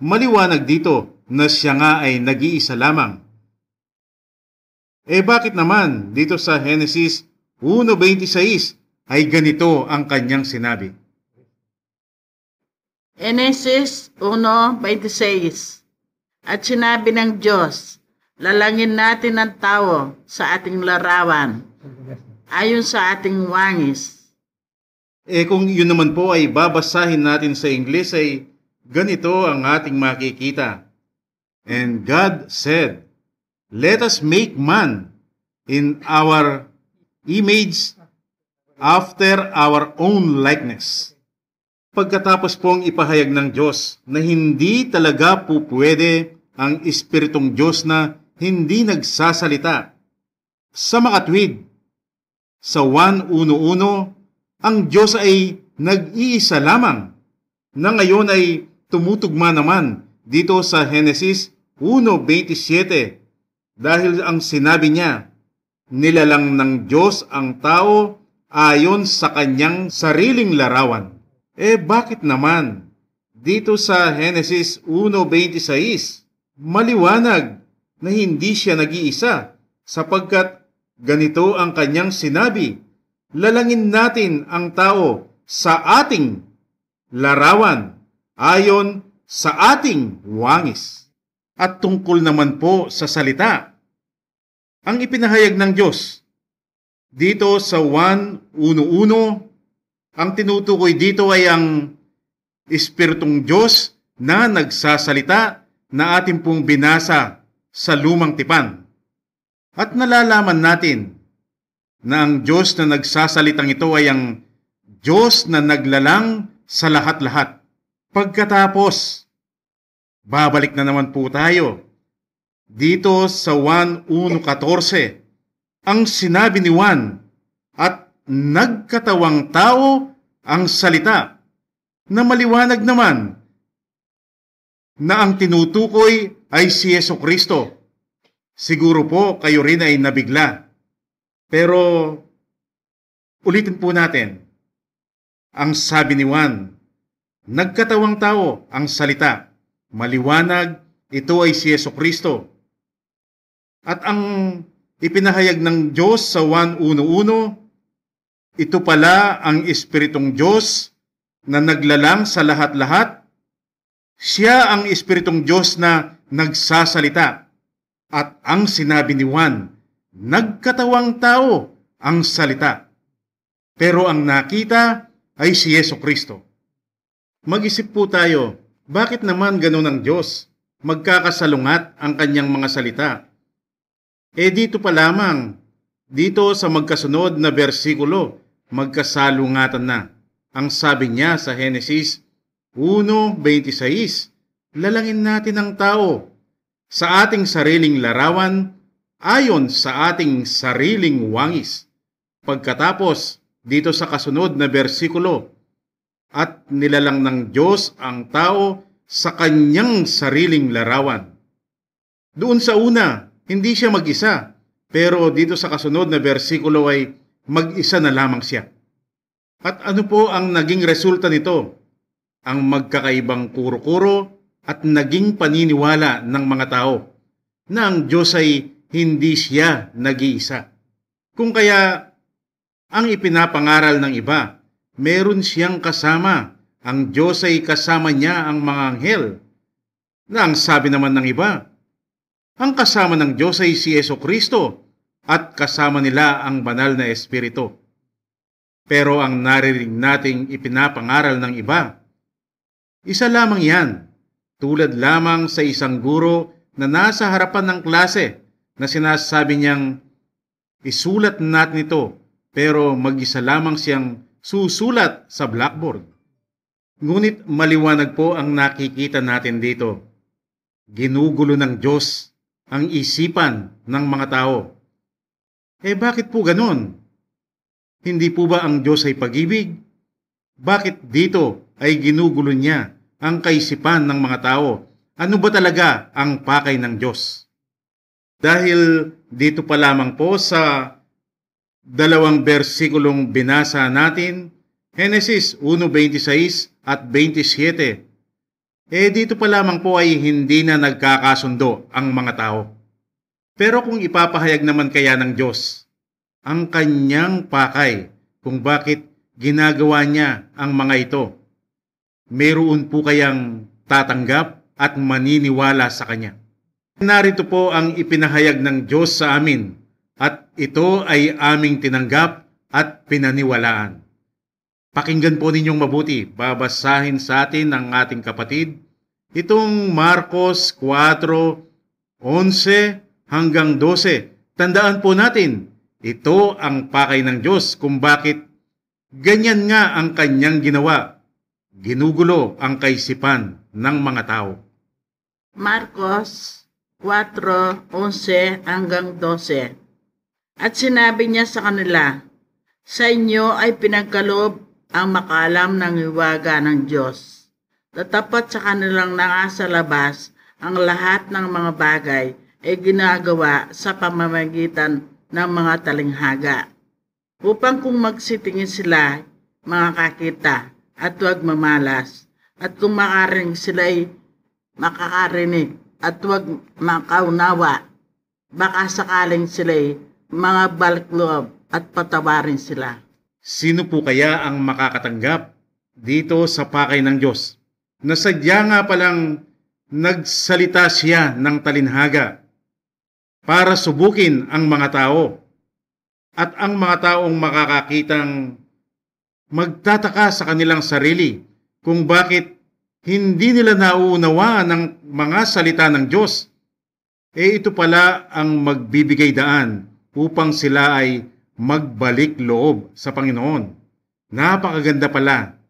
Maliwanag dito na siya nga ay nag-iisa lamang. Bakit naman dito sa Genesis 1:26 ay ganito ang kanyang sinabi? Genesis 1:26. At sinabi ng Diyos, lalangin natin ang tao sa ating larawan, ayon sa ating wangis. Kung yun naman po ay babasahin natin sa Ingles ay ganito ang ating makikita. And God said, let us make man in our image after our own likeness. Pagkatapos pong ipahayag ng Diyos na hindi talaga po pwede ang Espiritong Diyos na hindi nagsasalita. Sa makatwid, sa 1:1, ang Diyos ay nag-iisa lamang na ngayon ay tumutugma naman dito sa Genesis 1:27 dahil ang sinabi niya, nilalang ng Diyos ang tao ayon sa kanyang sariling larawan. Bakit naman dito sa Genesis 1:26 maliwanag na hindi siya nag-iisa sapagkat ganito ang kanyang sinabi, lalangin natin ang tao sa ating larawan ayon sa ating wangis. At tungkol naman po sa salita, ang ipinahayag ng Diyos dito sa 1:1, ang tinutukoy dito ay ang Espiritong Diyos na nagsasalita na ating pong binasa sa Lumang Tipan. At nalalaman natin na ang Diyos na nagsasalitang ito ay ang Diyos na naglalang sa lahat-lahat. Pagkatapos, babalik na naman po tayo dito sa 1:14. Ang sinabi ni Juan, at nagkatawang tao ang salita na maliwanag naman na ang tinutukoy ay si Jesucristo. Siguro po kayo rin ay nabigla. Pero ulitin po natin. Ang sabi ni Juan, nagkatawang tao ang salita. Maliwanag, ito ay si Jesucristo. At ang ipinahayag ng Diyos sa Juan 1:1, ito pala ang Espiritong Diyos na naglalang sa lahat-lahat. Siya ang Espiritong Diyos na nagsasalita. At ang sinabi ni Juan, nagkatawang tao ang salita. Pero ang nakita ay si Jesucristo. Mag-isip po tayo, bakit naman ganun ang Diyos? Magkakasalungat ang kanyang mga salita. Dito pa lamang, dito sa magkasunod na bersikulo, magkasalungatan na. Ang sabi niya sa Genesis 1:26, lalangin natin ang tao sa ating sariling larawan ayon sa ating sariling wangis. Pagkatapos, dito sa kasunod na bersikulo, at nilalang ng Diyos ang tao sa kanyang sariling larawan. Doon sa una, hindi siya mag-isa, pero dito sa kasunod na bersikulo ay mag-isa na lamang siya. At ano po ang naging resulta nito? Ang magkakaibang kuro-kuro at naging paniniwala ng mga tao na ang Diyos ay hindi siya nag-iisa. Kung kaya ang ipinapangaral ng iba, meron siyang kasama. Ang Diyos ay kasama niya ang mga anghel. Na ang sabi naman ng iba, ang kasama ng Diyos ay si Jesucristo at kasama nila ang banal na Espiritu. Pero ang narinig nating ipinapangaral ng iba, isa lamang yan, tulad lamang sa isang guro na nasa harapan ng klase na sinasabi niyang, isulat natin ito, pero mag-isa lamang siyang susulat sa blackboard. Ngunit maliwanag po ang nakikita natin dito. Ginugulo ng Diyos ang isipan ng mga tao. Bakit po ganun? Hindi po ba ang Diyos ay pag-ibig? Bakit dito ay ginugulo niya ang kaisipan ng mga tao? Ano ba talaga ang pakay ng Diyos? Dahil dito pa lamang po sa dalawang bersikulong binasa natin, Genesis 1:26 at 27, dito pa lamang po ay hindi na nagkakasundo ang mga tao. Pero kung ipapahayag naman kaya ng Diyos ang kanyang pakay kung bakit ginagawa niya ang mga ito, mayroon po kayang tatanggap at maniniwala sa kanya. Narito po ang ipinahayag ng Diyos sa amin at ito ay aming tinanggap at pinaniwalaan. Pakinggan po ninyong mabuti, babasahin sa atin ng ating kapatid itong Marcos 4:11 hanggang 12. Tandaan po natin, ito ang pakay ng Diyos kung bakit ganyan nga ang kanyang ginawa. Ginugulo ang kaisipan ng mga tao. Marcos 4:11 hanggang 12. At sinabi niya sa kanila, sa inyo ay pinagkaloob ang makaalam ng hiwaga ng Diyos. Tatapat sa kanilang nasa labas, ang lahat ng mga bagay ay ginagawa sa pamamagitan ng mga talinghaga. Upang kung magsitingin sila, makakakita at huwag mamalas. At kung makarinig sila ay makakarinig at huwag makaunawa. Baka sakaling sila ay mga balikloob at patawarin sila. Sino po kaya ang makakatanggap dito sa pakay ng Diyos? Na sadya nga palang nagsalita siya ng talinhaga para subukin ang mga tao. At ang mga taong makakakitang magtataka sa kanilang sarili kung bakit hindi nila nauunawaan ang mga salita ng Diyos. Ito pala ang magbibigay daan upang sila ay magbalik loob sa Panginoon. Napakaganda pala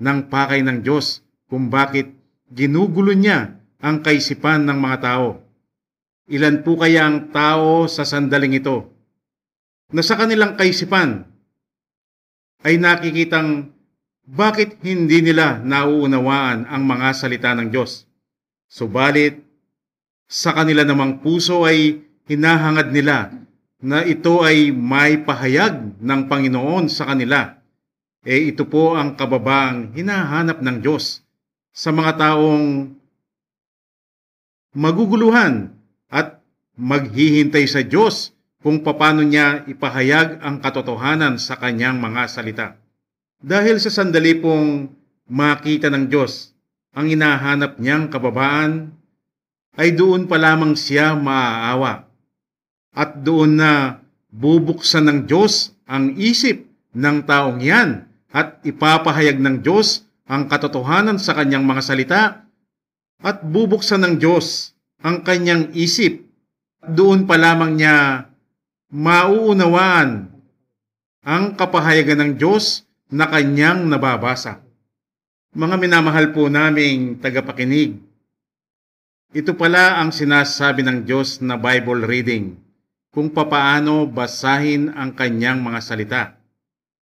ng pakay ng Diyos kung bakit ginugulo niya ang kaisipan ng mga tao. Ilan po kaya ang tao sa sandaling ito na sa kanilang kaisipan ay nakikitang Bakit hindi nila nauunawaan ang mga salita ng Diyos? Subalit, sa kanila namang puso ay hinahangad nila na ito ay may pahayag ng Panginoon sa kanila. Ito po ang kababaang hinahanap ng Diyos sa mga taong maguguluhan at maghihintay sa Diyos kung paano niya ipahayag ang katotohanan sa kanyang mga salita. Dahil sa sandali pong makita ng Diyos ang hinahanap niyang kababaan, ay doon pa lamang siya maaawa. At doon na bubuksan ng Diyos ang isip ng taong yan at ipapahayag ng Diyos ang katotohanan sa kanyang mga salita at bubuksan ng Diyos ang kanyang isip. Doon pa lamang niya mauunawaan ang kapahayagan ng Diyos na kanyang nababasa. Mga minamahal po naming tagapakinig, ito pala ang sinasabi ng Diyos na Bible reading, kung papaano basahin ang kanyang mga salita.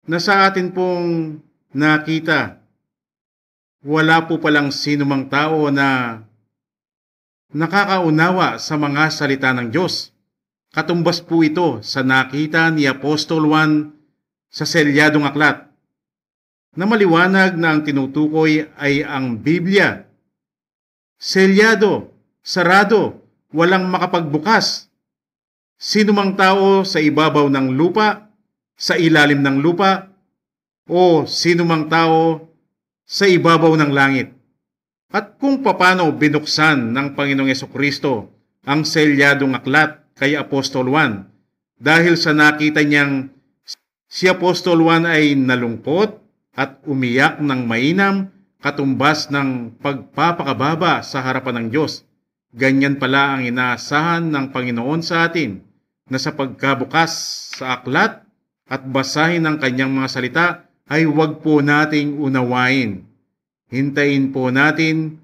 Na sa atin pong nakita, wala po palang sinumang tao na nakakaunawa sa mga salita ng Diyos. Katumbas po ito sa nakita ni Apostol Juan sa selyadong aklat, na maliwanag na ang tinutukoy ay ang Biblia. Selyado, sarado, walang makapagbukas. Sinumang tao sa ibabaw ng lupa, sa ilalim ng lupa, o sinumang tao sa ibabaw ng langit. At kung paano binuksan ng Panginoong Jesucristo ang selyadong aklat kay Apostol Juan, dahil sa nakita niyang si Apostol Juan ay nalungkot at umiyak ng mainam katumbas ng pagpapakababa sa harapan ng Diyos. Ganyan pala ang inaasahan ng Panginoon sa atin, na sa pagkabukas sa aklat at basahin ang kanyang mga salita ay huwag po nating unawain. Hintayin po natin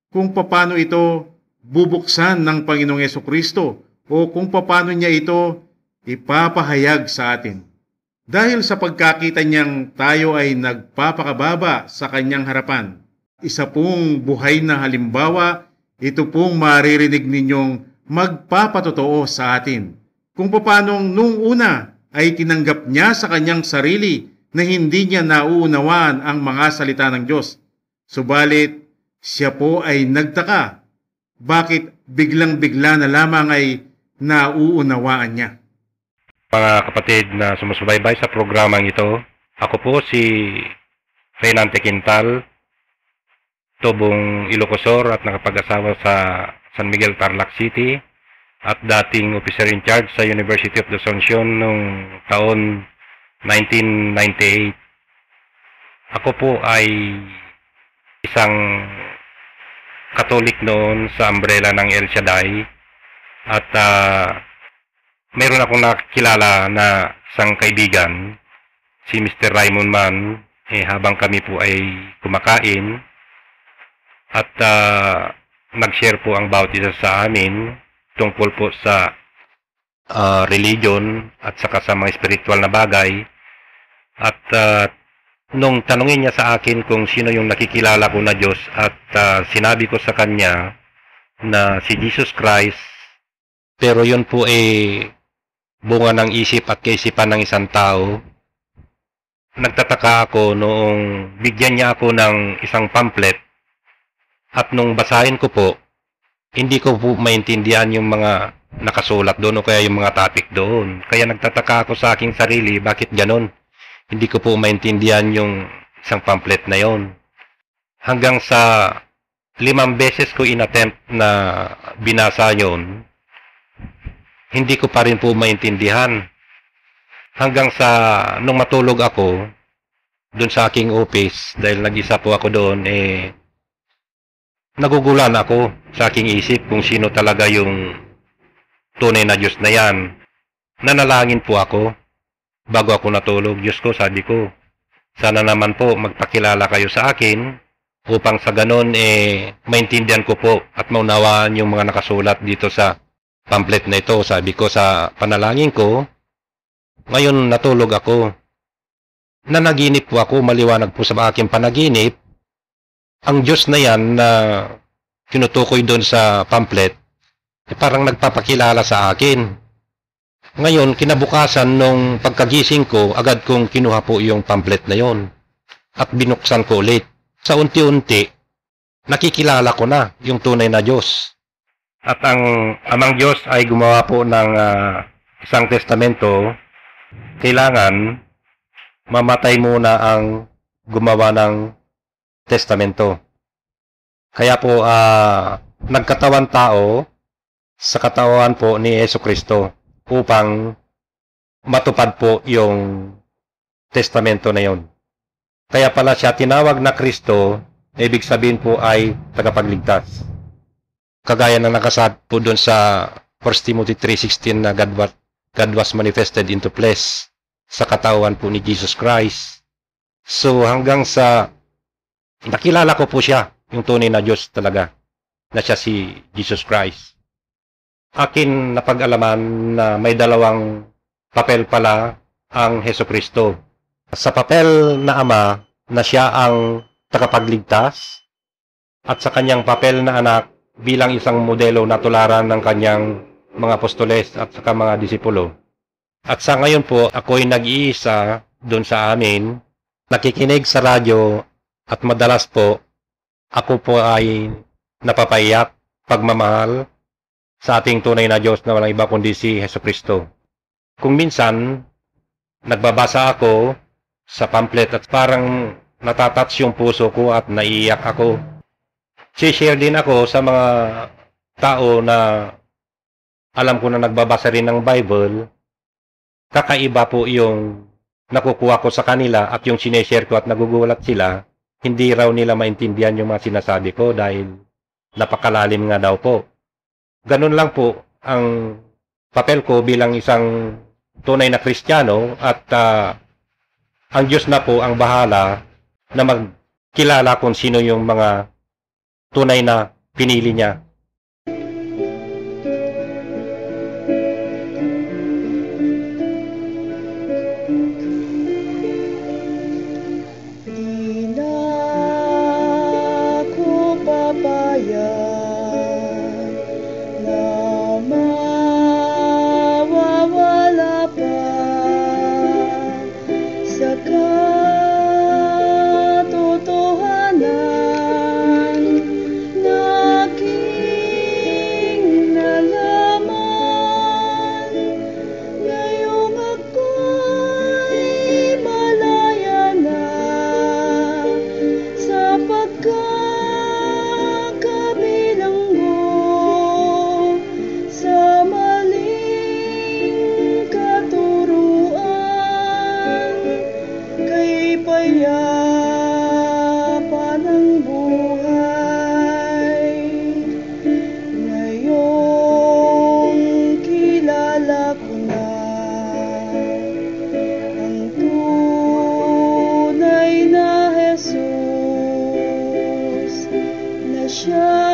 kung paano ito bubuksan ng Panginoong Jesucristo o kung paano niya ito ipapahayag sa atin. Dahil sa pagkakita niyang tayo ay nagpapakababa sa kanyang harapan, isa pong buhay na halimbawa, ito pong maririnig ninyong magpapatotoo sa atin. Kung paano nung una ay tinanggap niya sa kanyang sarili na hindi niya nauunawaan ang mga salita ng Diyos. Subalit, siya po ay nagtaka. Bakit biglang-bigla na lamang ay nauunawaan niya? Mga kapatid na sumusubaybay sa programang ito, ako po si Reynante Quintal, tubong Ilocosur at nakapag-asawa sa San Miguel, Tarlac City, at dating officer in charge sa University of Asunción noong taon 1998. Ako po ay isang Katolik noon sa umbrella ng El Shaddai, at mayroon akong nakilala na isang kaibigan, si Mr. Raymond Mann, habang kami po ay kumakain, at nag-share po ang bawat isa sa amin tungkol po sa religion at saka sa mga spiritual na bagay. At nung tanungin niya sa akin kung sino yung nakikilala ko na Diyos, at sinabi ko sa kanya na si Jesus Christ, pero yun po bunga ng isip at kaisipan ng isang tao. Nagtataka ako noong bigyan niya ako ng isang pamphlet, at nung basahin ko po, hindi ko po maintindihan yung mga nakasulat doon o kaya yung mga topic doon. Kaya nagtataka ako sa aking sarili, bakit ganon? Hindi ko po maintindihan yung isang pamphlet na yon. Hanggang sa 5 beses ko inattempt na binasa yon, hindi ko pa rin po maintindihan. Hanggang sa nung matulog ako doon sa aking office, dahil nag-isa po ako doon, nagugulan ako sa aking isip kung sino talaga yung tunay na Diyos na yan. Nanalangin po ako bago ako natulog. Diyos ko, sabi ko, sana naman po magpakilala kayo sa akin upang sa ganon maintindihan ko po at maunawaan yung mga nakasulat dito sa pamphlet na ito. Sabi ko sa panalangin ko. Ngayon natulog ako. nanaginip po ako, maliwanag po sa aking panaginip, ang Diyos na yan na tinutukoy doon sa pamphlet, parang nagpapakilala sa akin. Ngayon, kinabukasan nung pagkagising ko, agad kong kinuha po yung pamphlet na yon at binuksan ko ulit. Sa unti-unti, nakikilala ko na yung tunay na Diyos. At ang Amang Diyos ay gumawa po ng isang testamento. Kailangan mamatay muna ang gumawa ng testamento. Kaya po nagkatawan tao sa katawan po ni Jesucristo upang matupad po yung testamento na yon. Kaya pala siya tinawag na Kristo, ibig sabihin po ay tagapagligtas. Kagaya ng nakasaad po doon sa 1 Timothy 3:16 na God was manifested into flesh sa katawan po ni Jesus Christ. So hanggang sa nakilala ko po siya, yung tunay na Diyos talaga, na siya si Jesus Christ. Akin napag-alaman na may dalawang papel pala ang Jesucristo. Sa papel na Ama, na siya ang tagapagligtas, at sa kanyang papel na anak bilang isang modelo na tularan ng kanyang mga apostoles at saka mga disipulo. At sa ngayon po, ako'y nag-iisa doon sa amin, nakikinig sa radyo, at madalas po, ako po ay napapaiyak, pagmamahal sa ating tunay na Diyos na walang iba kundi si Jesucristo. Kung minsan, nagbabasa ako sa pamphlet at parang natatouch yung puso ko at naiiyak ako. Share din ako sa mga tao na alam ko na nagbabasa rin ng Bible. Kakaiba po yung nakukuha ko sa kanila at yung sineshare ko at nagugulat sila. Hindi raw nila maintindihan yung mga sinasabi ko dahil napakalalim nga daw po. Ganun lang po ang papel ko bilang isang tunay na Kristiyano at ang Diyos na po ang bahala na magkilala kung sino yung mga tunay na pinili niya. Di na ko papayan na mawawala pa sa katotohanan na aking nalaman. Ngayong ako'y malaya na sa pagkakabilanggo sa maling katuruan, kay payapan ng buhay. Ngayong kilala ko na ang tunay na Jesus, na siya